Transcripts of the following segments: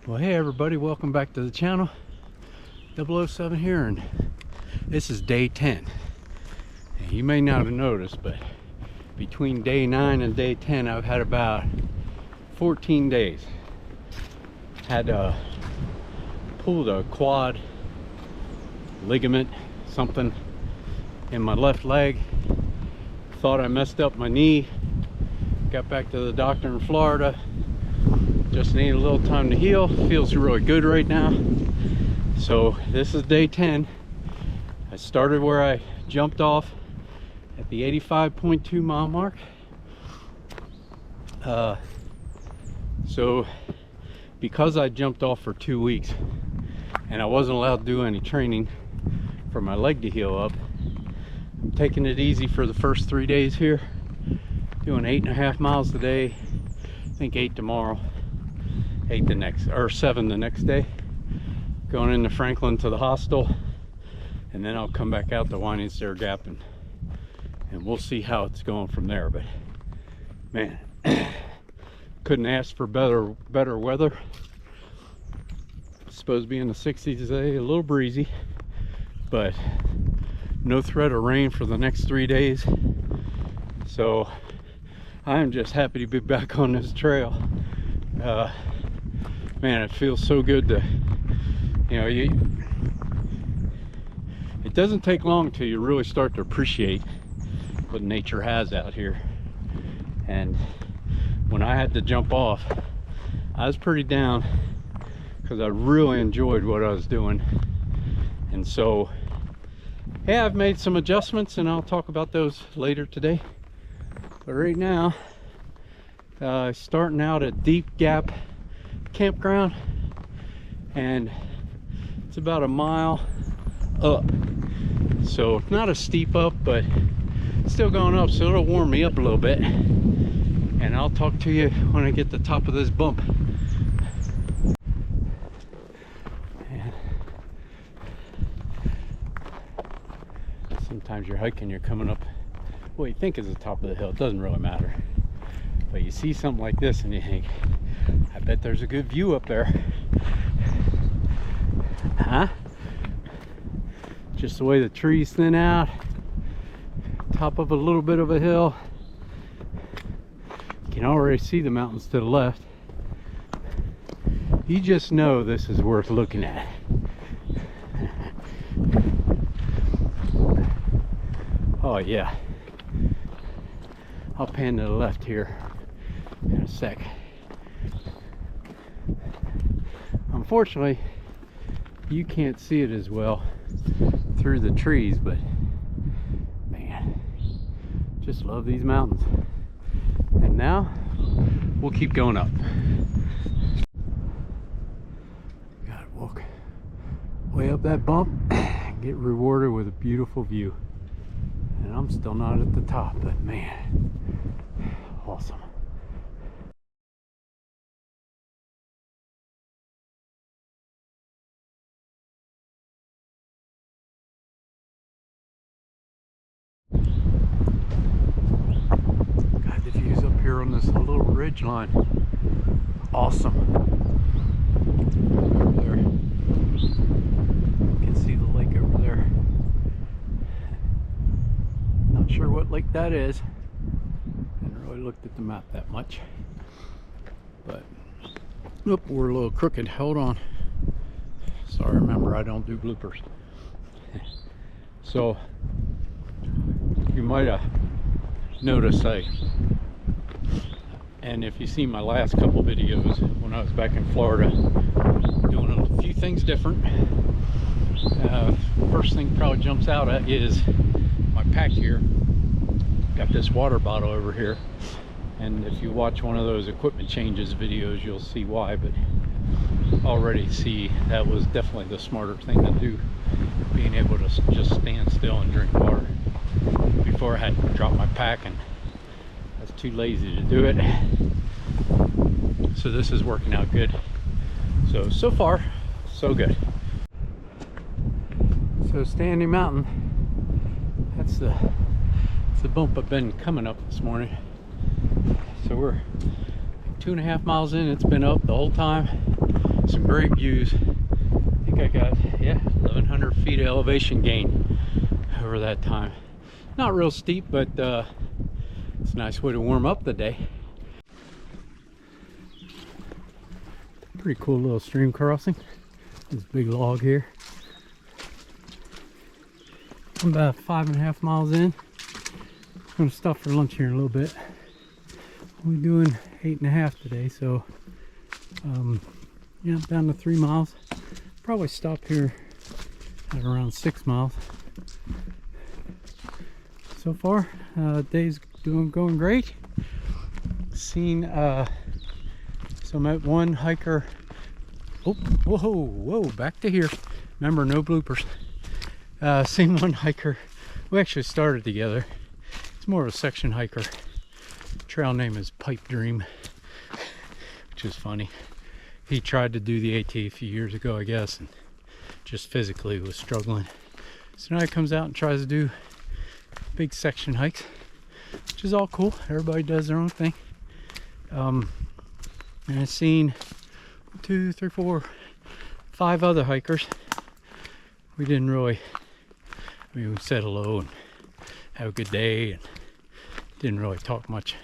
Well, hey everybody, welcome back to the channel. 007 here, and this is day 10. And you may not have noticed, but between day 9 and day 10 I've had about 14 days. Had pulled a quad ligament, something in my left leg. Thought I messed up my knee. Got back to the doctor in Florida. Just need a little time to heal. Feels really good right now. So this is day 10. I started where I jumped off at the 85.2 mile mark. So because I jumped off for 2 weeks and I wasn't allowed to do any training for my leg to heal up, I'm taking it easy for the first 3 days here, doing 8.5 miles a day. I think 8 tomorrow, 8 the next, or 7 the next day. Going into Franklin to the hostel, and then I'll come back out to Winding Stair Gap, and we'll see how it's going from there. But man, couldn't ask for better weather. It's supposed to be in the 60s today, a little breezy, but no threat of rain for the next 3 days. So I am just happy to be back on this trail. Man, it feels so good to, you know, it doesn't take long till you really start to appreciate what nature has out here. And when I had to jump off, I was pretty down because I really enjoyed what I was doing. And so, yeah, I've made some adjustments, and I'll talk about those later today. But right now, starting out at Deep Gap Campground, and it's about a mile up. So not a steep up, but still going up, so it'll warm me up a little bit. And I'll talk to you when I get to the top of this bump. And sometimes you're hiking, you're coming up what you think is the top of the hill. It doesn't really matter. But you see something like this and you think, I bet there's a good view up there. Huh? Just the way the trees thin out, top of a little bit of a hill. You can already see the mountains to the left. You just know this is worth looking at. Oh yeah. I'll pan to the left here in a sec. Unfortunately, you can't see it as well through the trees, but man, just love these mountains. And now we'll keep going up. Gotta walk way up that bump, get rewarded with a beautiful view. And I'm still not at the top, but man, awesome. God, the views up here on this little ridge line, awesome. Over there, you can see the lake over there. Not sure what lake that is. Haven't really looked at the map that much. But, nope, we're a little crooked. Hold on. Sorry, remember, I don't do bloopers. So, you might have noticed and if you see my last couple videos when I was back in Florida, doing a few things different. First thing probably jumps out at you is my pack here. Got this water bottle over here, and if you watch one of those equipment changes videos, you'll see why. But already see that was definitely the smarter thing to do, being able to just stand still and drink water. Before I had to drop my pack, and I was too lazy to do it. So this is working out good. So far so good. So Standing Mountain, that's the bump I've been coming up this morning. So we're 2.5 miles in. It's been up the whole time. some great views. I think I got, yeah, 1,100 feet of elevation gain over that time. Not real steep, but it's a nice way to warm up the day. Pretty cool little stream crossing. This big log here. I'm about 5.5 miles in. I'm gonna stop for lunch here in a little bit. We're doing 8.5 today, so yeah, down to 3 miles. Probably stop here at around 6 miles. So far, day's going great. Seen so I met one hiker. Oh, whoa, back to here. Remember, no bloopers. Seen one hiker. We actually started together. It's more of a section hiker. Trail name is Pipe Dream, which is funny. He tried to do the AT a few years ago, I guess, and just physically was struggling. So now he comes out and tries to do big section hikes, which is all cool. Everybody does their own thing. And I've seen 2, 3, 4, 5 other hikers. We didn't really, I mean, we said hello and have a good day, and didn't really talk much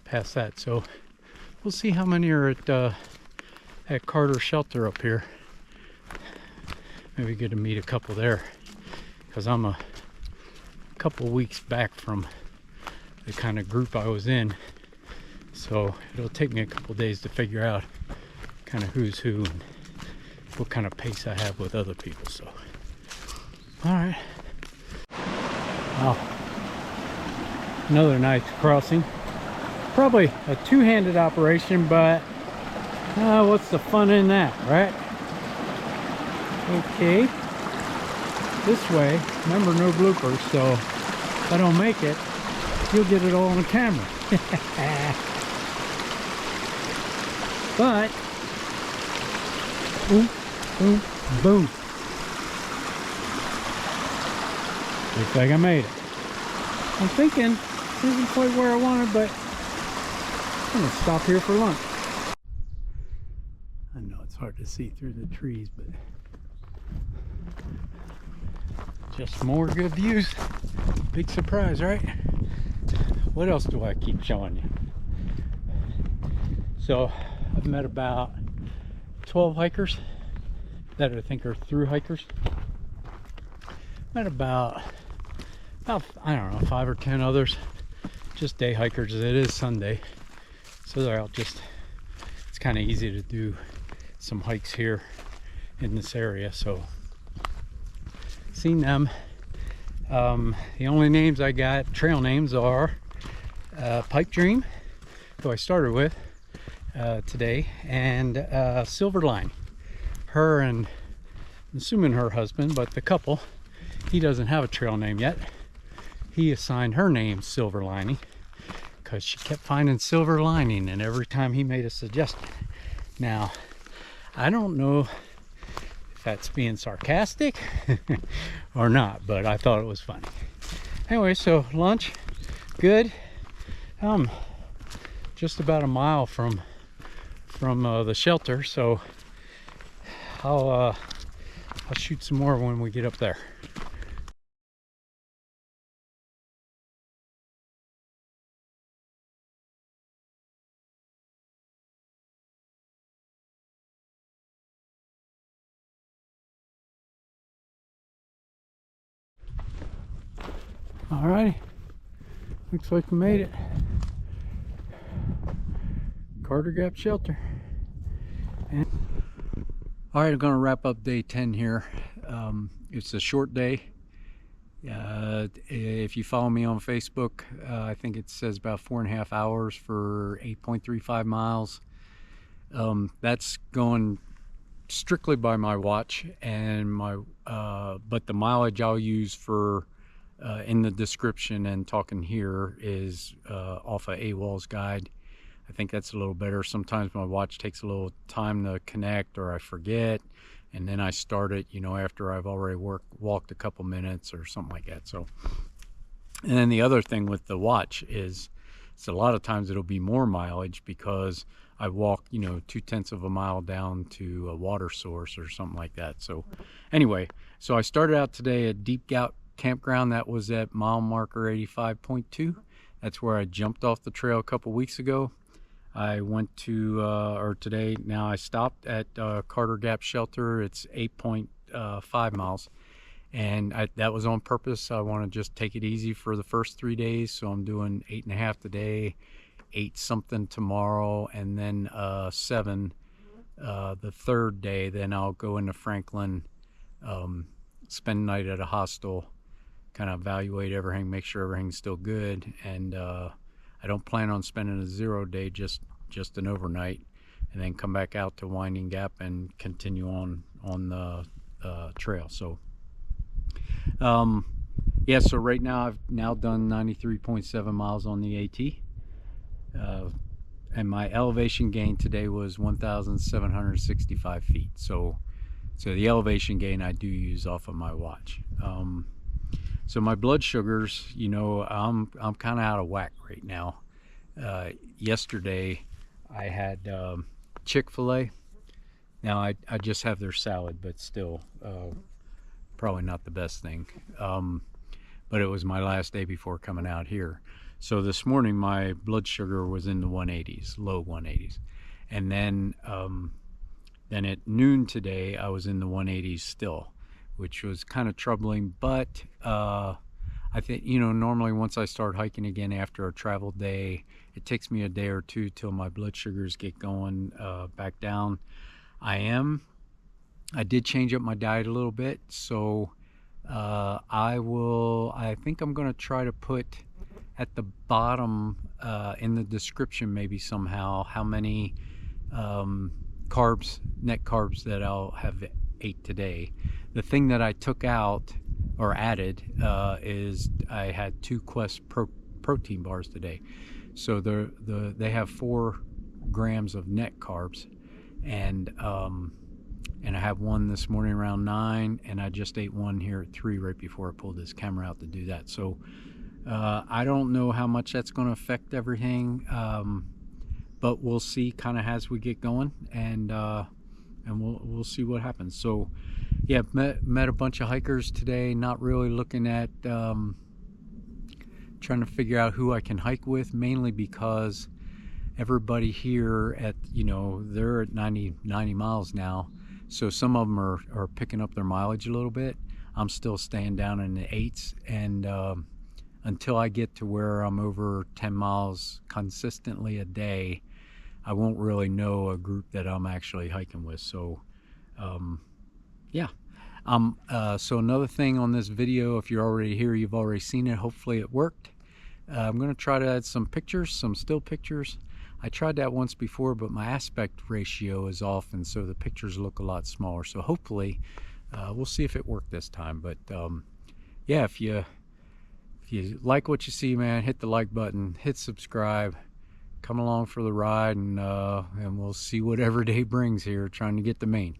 past that. So we'll see how many are at Carter Shelter up here. Maybe get to meet a couple there, because I'm a couple weeks back from the kind of group I was in. So it'll take me a couple days to figure out kind of who's who and what kind of pace I have with other people. So, all right. Wow. Another nice crossing. Probably a two-handed operation, but what's the fun in that, right? Okay. This way, remember, no bloopers, so if I don't make it, you'll get it all on the camera. But boom, boom, boom. Looks like I made it. I'm thinking this isn't quite where I wanted, but I'm gonna stop here for lunch. I know it's hard to see through the trees, but just more good views. Big surprise, right? What else do I keep showing you? So I've met about 12 hikers that I think are through hikers. Met about I don't know, 5 or 10 others, just day hikers. It is Sunday, so they're out just, it's kind of easy to do some hikes here in this area, so seen them. The only names I got, trail names, are Pipe Dream, who I started with today, and Silverline. Her and, I'm assuming her husband, but the couple, he doesn't have a trail name yet. He assigned her name Silverlining because she kept finding silver lining and every time he made a suggestion. Now, I don't know if that's being sarcastic or not, but I thought it was funny. Anyway, so lunch, good. Just about a mile from the shelter, so I'll shoot some more when we get up there. Alrighty, looks like we made it. Carter Gap Shelter. And alright, I'm going to wrap up day 10 here. It's a short day. If you follow me on Facebook, I think it says about 4.5 hours for 8.35 miles. That's going strictly by my watch, and my but the mileage I'll use for in the description and talking here is off of AWOL's guide. I think that's a little better. Sometimes my watch takes a little time to connect, or I forget, and then I start it, you know, after I've already walked a couple minutes or something like that. So, and then the other thing with the watch is, it's a lot of times it'll be more mileage because I walk, you know, 2/10 of a mile down to a water source or something like that. So anyway, so I started out today at Gap Campground. That was at mile marker 85.2. That's where I jumped off the trail a couple weeks ago. I went to, or today, now I stopped at Carter Gap Shelter. It's 8.5 miles. And that was on purpose. I want to just take it easy for the first 3 days. So I'm doing 8.5 today, 8 something tomorrow, and then 7 the third day. Then I'll go into Franklin, spend the night at a hostel, kind of evaluate everything, make sure everything's still good. And I don't plan on spending a 0 day, just an overnight, and then come back out to Winding Gap and continue on the trail. So yeah, so right now I've now done 93.7 miles on the AT, and my elevation gain today was 1,765 feet. So the elevation gain I do use off of my watch. So my blood sugars, you know, I'm kind of out of whack right now. Yesterday I had Chick-fil-A. Now I just have their salad, but still probably not the best thing. But it was my last day before coming out here. So this morning my blood sugar was in the 180s, low 180s. And then at noon today I was in the 180s still, which was kind of troubling. But I think, you know, normally once I start hiking again after a travel day, it takes me a day or two till my blood sugars get going back down. I did change up my diet a little bit, so I think I'm going to try to put at the bottom in the description maybe somehow how many carbs, net carbs that I'll have ate today. The thing that I took out or added is I had 2 Quest protein bars today. So they have 4 grams of net carbs, and I have one this morning around 9, and I just ate one here at 3 right before I pulled this camera out to do that. So I don't know how much that's going to affect everything, but we'll see kind of as we get going, and we'll see what happens. So yeah, met a bunch of hikers today, not really looking at trying to figure out who I can hike with, mainly because everybody here at, you know, they're at 90 miles now. So some of them are picking up their mileage a little bit. I'm still staying down in the 8s, and until I get to where I'm over 10 miles consistently a day, I won't really know a group that I'm actually hiking with. So yeah. So another thing on this video, if you're already here, you've already seen it. Hopefully it worked. I'm going to try to add some pictures, some still pictures. I tried that once before, but my aspect ratio is off, and so the pictures look a lot smaller. So hopefully we'll see if it worked this time. But yeah, if you like what you see, man, hit the like button, hit subscribe, come along for the ride, and we'll see what every day brings here, trying to get to Maine.